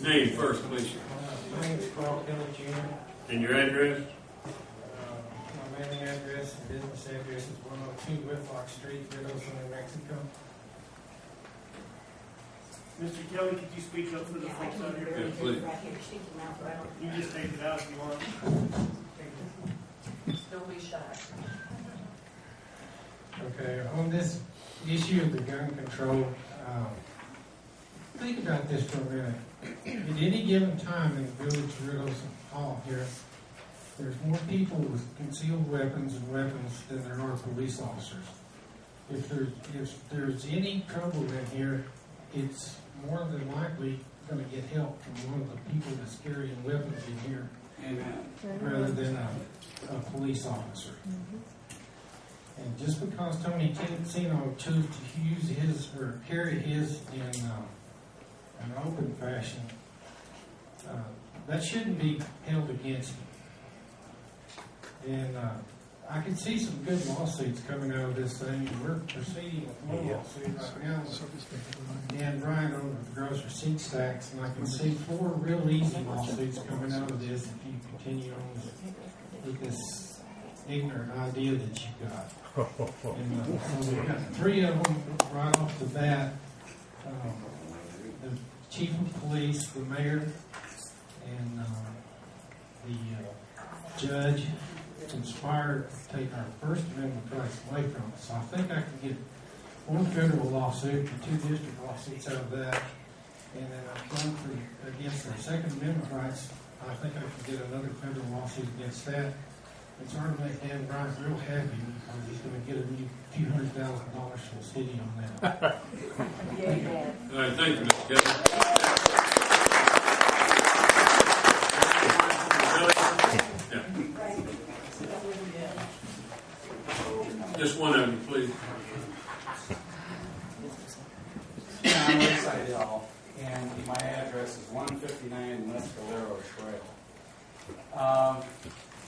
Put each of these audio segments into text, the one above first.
name first, please. My name is Carl Kelly Jr. And your address? My mailing address and business address is 102 Whitlock Street, Ruidoso, New Mexico. Mr. Kelly, could you speak up for the folks out here? Yes, please. You just take it out if you want. Don't be shy. Okay, on this issue of the gun control, think about this for a minute. At any given time in the village of Ruidoso Hall here, there's more people with concealed weapons and weapons than there are police officers. If there's any trouble in here, it's more than likely going to get help from one of the people that's carrying weapons in here. Amen. Rather than a police officer. And just because Tony Tensino chose to use his or carry his in an open fashion, that shouldn't be held against him. And I can see some good lawsuits coming out of this thing, and we're proceeding with more lawsuits right now. And Brian over the gross receipts tax, and I can see 4 real easy lawsuits coming out of this if you continue on with this ignorant idea that you've got. And so we've got 3 of them right off the bat. The chief of police, the mayor, and the judge conspired to take our First Amendment rights away from us. So I think I can get 1 federal lawsuit and 2 district lawsuits out of that. And then I've done against our Second Amendment rights. I think I can get another federal lawsuit against that. It's hard to make Dan Bryant real happy because he's going to get a few $100,000 from the city on that. Thank you. All right, thank you, Mr. Kelly. Just one of them, please. I'm Wright, and my address is 159 West Valero Trail.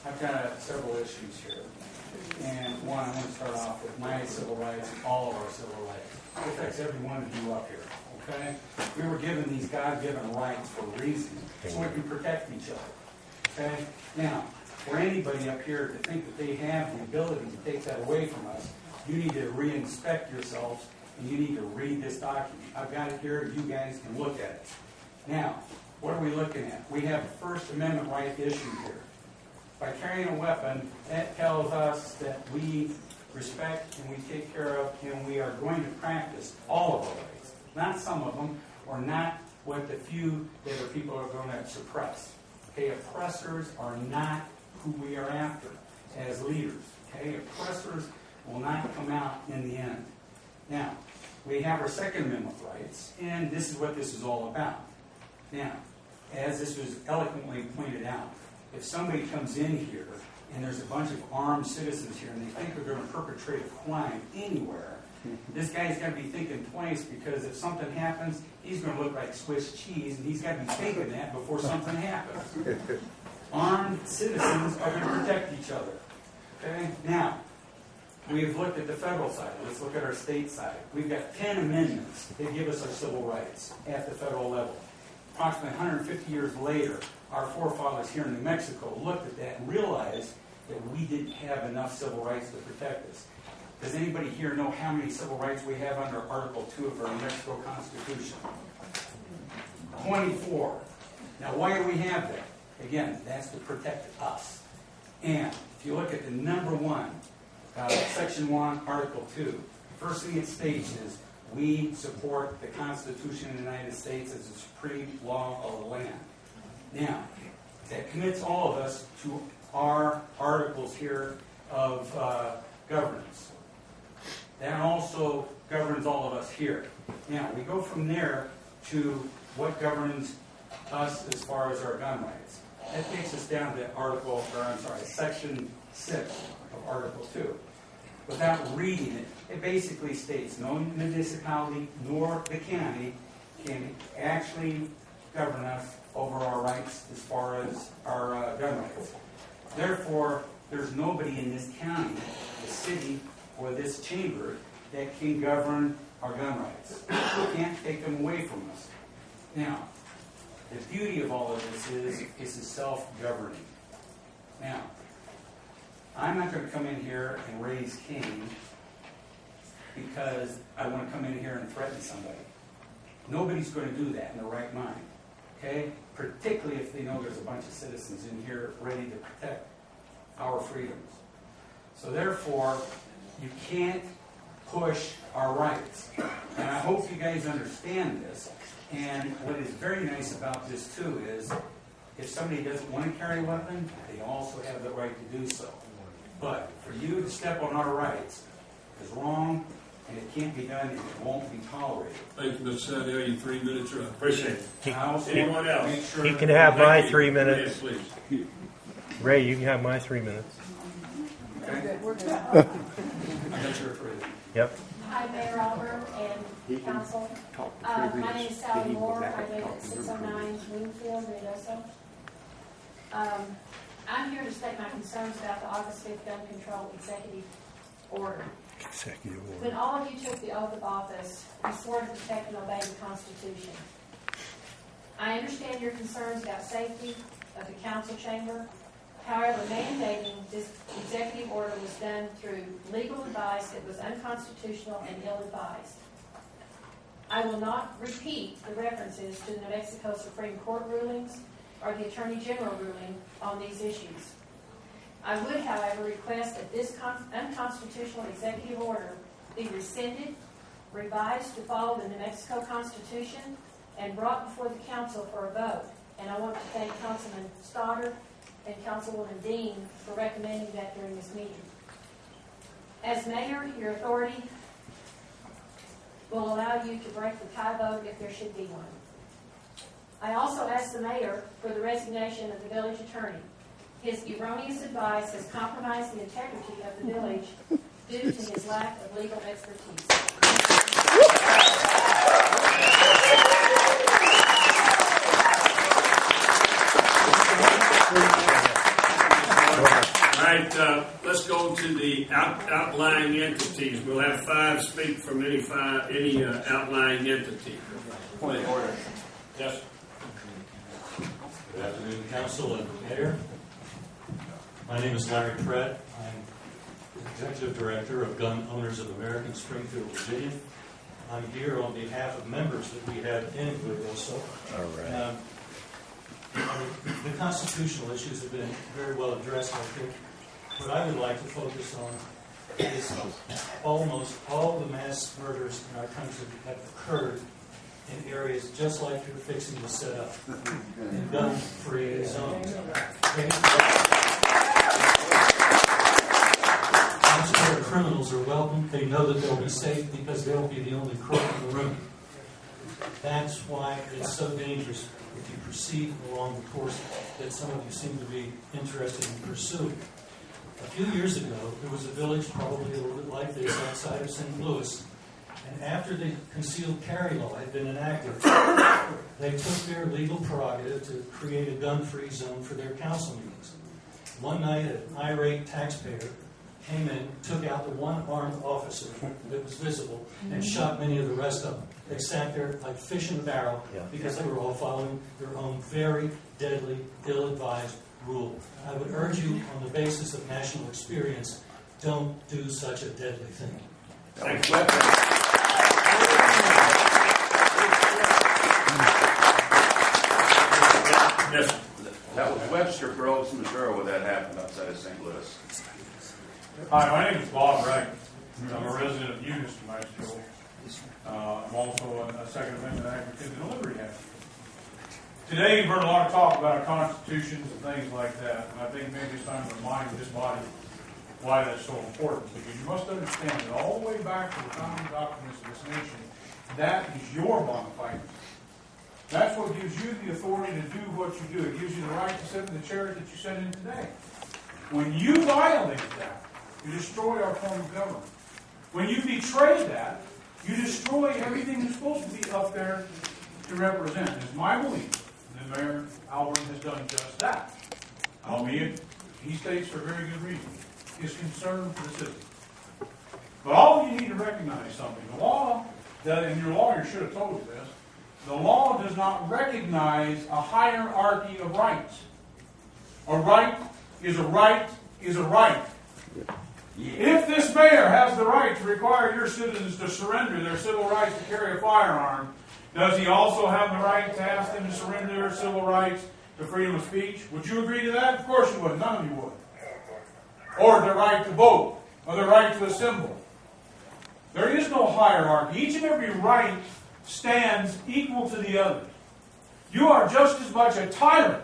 I've got several issues here. And one, I'm going to start off with my civil rights, all of our civil rights. It affects every one of you up here, okay? We were given these God-given rights for a reason, so we can protect each other, okay? Now, for anybody up here to think that they have the ability to take that away from us, you need to re-inspect yourselves, and you need to read this document. I've got it here. You guys can look at it. Now, what are we looking at? We have a First Amendment right issue here. By carrying a weapon, that tells us that we respect and we take care of and we are going to practice all of our rights. Not some of them, or not what the few that are people are going to suppress. Okay, oppressors are not who we are after as leaders. Okay, oppressors will not come out in the end. Now, we have our Second Amendment rights, and this is what this is all about. Now, as this was eloquently pointed out, if somebody comes in here and there's a bunch of armed citizens here and they think they're going to perpetrate a crime anywhere, this guy's got to be thinking twice, because if something happens, he's going to look like Swiss cheese, and he's got to be thinking that before something happens. Armed citizens are going to protect each other. Okay? Now, we've looked at the federal side. Let's look at our state side. We've got 10 amendments that give us our civil rights at the federal level. Approximately 150 years later, our forefathers here in New Mexico looked at that and realized that we didn't have enough civil rights to protect us. Does anybody here know how many civil rights we have under Article 2 of our New Mexico Constitution? 24. Now, why do we have that? Again, that's to protect us. And if you look at the number 1, Section 1, Article 2, first thing it states is, we support the Constitution of the United States as the supreme law of the land. Now, that commits all of us to our articles here of governance. That also governs all of us here. Now, we go from there to what governs us as far as our gun rights. That takes us down to Section 6 of Article 2. Without reading it, it basically states no municipality nor the county can actually govern us over our rights as far as our gun rights. Therefore, there's nobody in this county, the city, or this chamber that can govern our gun rights. We can't take them away from us. Now, The beauty of all of this is it's self-governing. Now, I'm not going to come in here and raise Cain because I want to come in here and threaten somebody. Nobody's going to do that in their right mind. Okay? Particularly if they know there's a bunch of citizens in here ready to protect our freedoms. So therefore, you can't push our rights. And I hope you guys understand this. And what is very nice about this too is if somebody doesn't want to carry a weapon, they also have the right to do so. But for you to step on our rights is wrong, and it can't be done, and it won't be tolerated. Thank you, Mr. Sadell. Your 3 minutes are up. Appreciate it. I also Anyone want to else? make sure He can have my Thank you. 3 minutes. Yes, please. Ray, you can have my 3 minutes. Okay? I got your approval. Yep. Hi, Mayor Albert and Council. My name is Sally Moore. I live at 609 Wingfield, Ruidoso. I'm here to state my concerns about the August 5th gun control executive order. When all of you took the oath of office, you swore to protect and obey the Constitution. I understand your concerns about safety of the council chamber. However, mandating this executive order was done through legal advice that was unconstitutional and ill-advised. I will not repeat the references to the New Mexico Supreme Court rulings or the Attorney General ruling on these issues. I would, however, request that this unconstitutional executive order be rescinded, revised to follow the New Mexico Constitution, and brought before the council for a vote. And I want to thank Councilman Stoddard and Councilwoman Dean for recommending that during this meeting. As mayor, your authority will allow you to break the tie vote if there should be one. I also ask the mayor for the resignation of the village attorney. His erroneous advice has compromised the integrity of the village due to his lack of legal expertise. All right, let's go to the outlying entities. We'll have 5 speak from any outlying entity. Point of order. Yes. Good afternoon, Council and Mayor. My name is Larry PRATT. I'm Executive Director of Gun Owners of America in Springfield, Virginia. I'm here on behalf of members that we have in Ruidoso. All right. The constitutional issues have been very well addressed, I think. What I would like to focus on is almost all the mass murders in our country have occurred in areas just like you're fixing to set up, in gun-free zones. Okay? That's where criminals are welcome. They know that they'll be safe because they'll be the only crook in the room. That's why it's so dangerous if you proceed along the course that some of you seem to be interested in pursuing. A few years ago, there was a village probably a little bit like this outside of St. Louis, and after the concealed carry law had been enacted, they took their legal prerogative to create a gun-free zone for their council meetings. One night, an irate taxpayer came in, took out the one armed officer that was visible, and shot many of the rest of them. They sat there like fish in a barrel because they were all following their own very deadly, ill-advised rule. I would urge you, on the basis of national experience, don't do such a deadly thing. Thank you. Yes. That was Webster Groves, Missouri, where that happened outside of St. Louis. Hi, my name is Bob Wright. I'm a resident of Eunice, New Mexico. I'm also a Second Amendment advocate and a liberty advocate. Today, you've heard a lot of talk about our constitutions and things like that, and I think maybe it's time to remind this body why that's so important. Because you must understand that all the way back to the founding documents of this nation, that is your bona fides. That's what gives you the authority to do what you do. It gives you the right to sit in the chairs that you sit in today. When you violate that, you destroy our form of government. When you betray that, you destroy everything that's supposed to be up there to represent. It's my belief that Mayor Albert has done just that. Albeit, he states for very good reason, his concern for the city. But all you need to recognize something. The law, and your lawyer should have told you this, the law does not recognize a hierarchy of rights. A right is a right is a right. If this mayor has the right to require your citizens to surrender their civil rights to carry a firearm, does he also have the right to ask them to surrender their civil rights to freedom of speech? Would you agree to that? Of course you would. None of you would. Or the right to vote, or the right to assemble. There is no hierarchy. Each and every right stands equal to the others. You are just as much a tyrant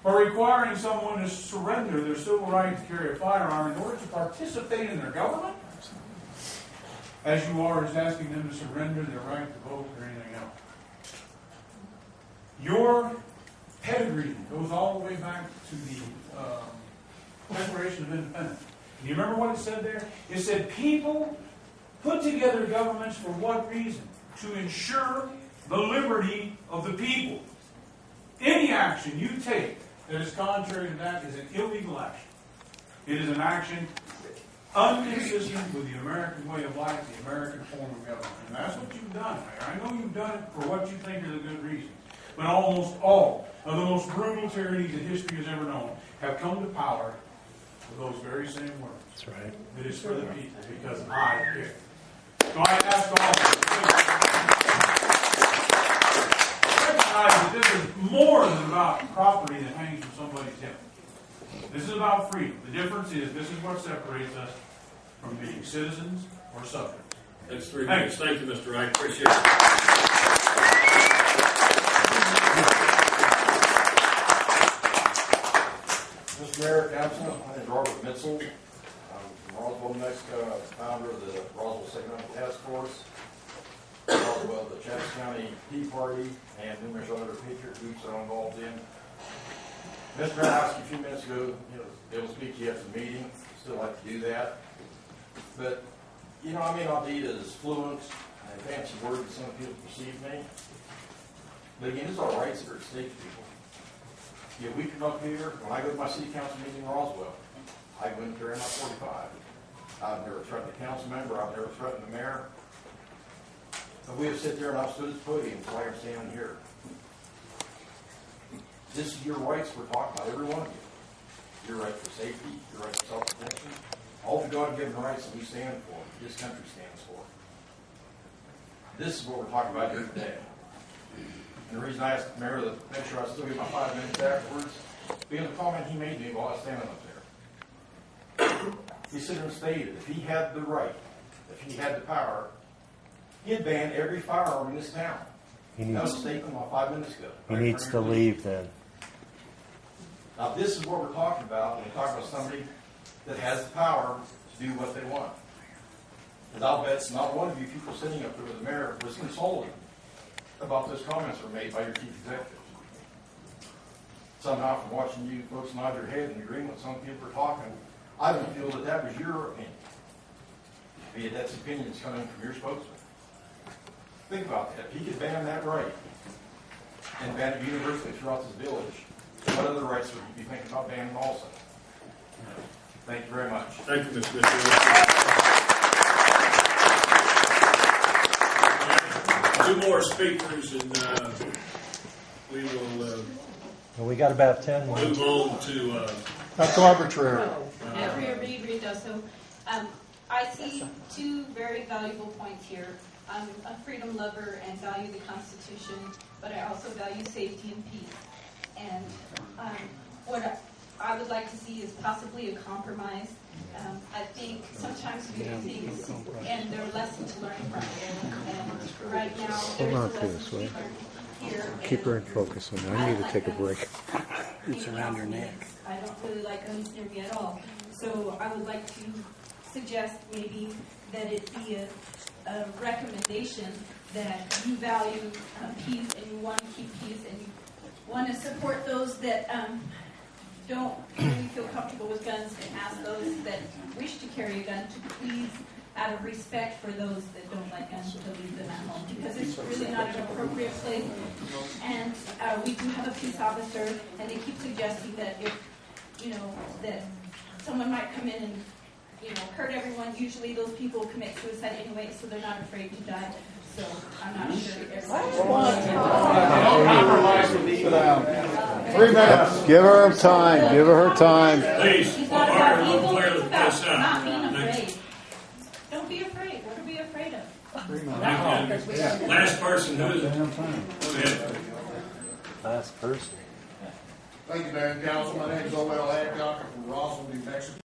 for requiring someone to surrender their civil right to carry a firearm in order to participate in their government as you are as asking them to surrender their right to vote or anything else. Your pedigree goes all the way back to the Declaration of Independence. And you remember what it said there? It said people put together governments for what reason? To ensure the liberty of the people. Any action you take that is contrary to that is an illegal action. It is an action inconsistent with the American way of life, the American form of government. And that's what you've done, Mayor. I know you've done it for what you think are the good reasons. But almost all of the most brutal tyrannies that history has ever known have come to power with those very same words. That's right. It is for the people, because I care. So I ask all of you, recognize that this is more than about property that hangs from somebody's hip. This is about freedom. The difference is this is what separates us from being citizens or subjects. That's 3 minutes. Thank you, Mr. Wright. Appreciate it. Mr. Mayor, Council, my name is Robert Mitzel. I'm from Roswell, New Mexico. I'm founder of the Roswell Segmental Task Force, Roswell, the Chaps County Tea Party, and numerous other patriot groups that I'm involved in. Mr. Mayor, I asked you a few minutes ago, they will speak to you at the meeting. Still like to do that. But, I may not be as fluent and fancy word as some people perceive me. But again, it's our rights that are at stake, people. We come up here, when I go to my city council meeting in Roswell, I go in carrying my 45. I've never threatened a council member, I've never threatened the mayor. But we have sit there and I've stood at the podium until I'm standing here. This is your rights we're talking about, every one of you. Your right for safety, your right for self-protection, all the God-given rights that we stand for, this country stands for. This is what we're talking about here today. And the reason I asked the mayor to make sure I still get my 5 minutes afterwards, because the comment he made to me while I was standing up there. He said and stated, if he had the right, if he had the power, he'd ban every firearm in this town. That was a statement about 5 minutes ago. He needs to leave then. Now this is what we're talking about when we talk about somebody that has the power to do what they want. Because I'll bet not one of you people sitting up there with the mayor was consulted about those comments that were made by your chief executive. Somehow from watching you folks nod your head and agreeing with some people are talking, I don't feel that that was your opinion. Be it that's opinions coming from your spokesman. Think about that. If he could ban that right and ban it universally throughout this village, what other rights would you be thinking about banning also? Thank you very much. Thank you, Mr. Mitchell. 2 more speakers, and we will Well, we got about 10 more. move on to. That's arbitrary. Every Ruidoso. I see 2 very valuable points here. I'm a freedom lover and value the Constitution, but I also value safety and peace. And what I would like to see is possibly a compromise. I think sometimes we do things and there are lessons to learn from it. And right now, there's a lesson to learn here. Keep her in focus on that. I need to take a break. It's around your neck. I don't really like guns near me at all. So I would like to suggest maybe that it be a recommendation that you value peace and you want to keep peace and you want to support those that don't really feel comfortable with guns and ask those that wish to carry a gun to please, out of respect for those that don't like guns, to leave them at home because it's really not an appropriate place. And we do have a peace officer, and they keep suggesting that if, that someone might come in and, hurt everyone. Usually those people commit suicide anyway, so they're not afraid to die. So I'm not sure everybody. Don't compromise with each other. 3 minutes. Give her time. Give her her time. Please, It's not about we'll evil, clear it's this about out. not being Next. afraid. Don't be afraid. What are we afraid of? Last person, who is it? Go ahead. Last person. Thank you, Mayor and Council. My name is Owen Adcock. I'm from Roswell, New Mexico.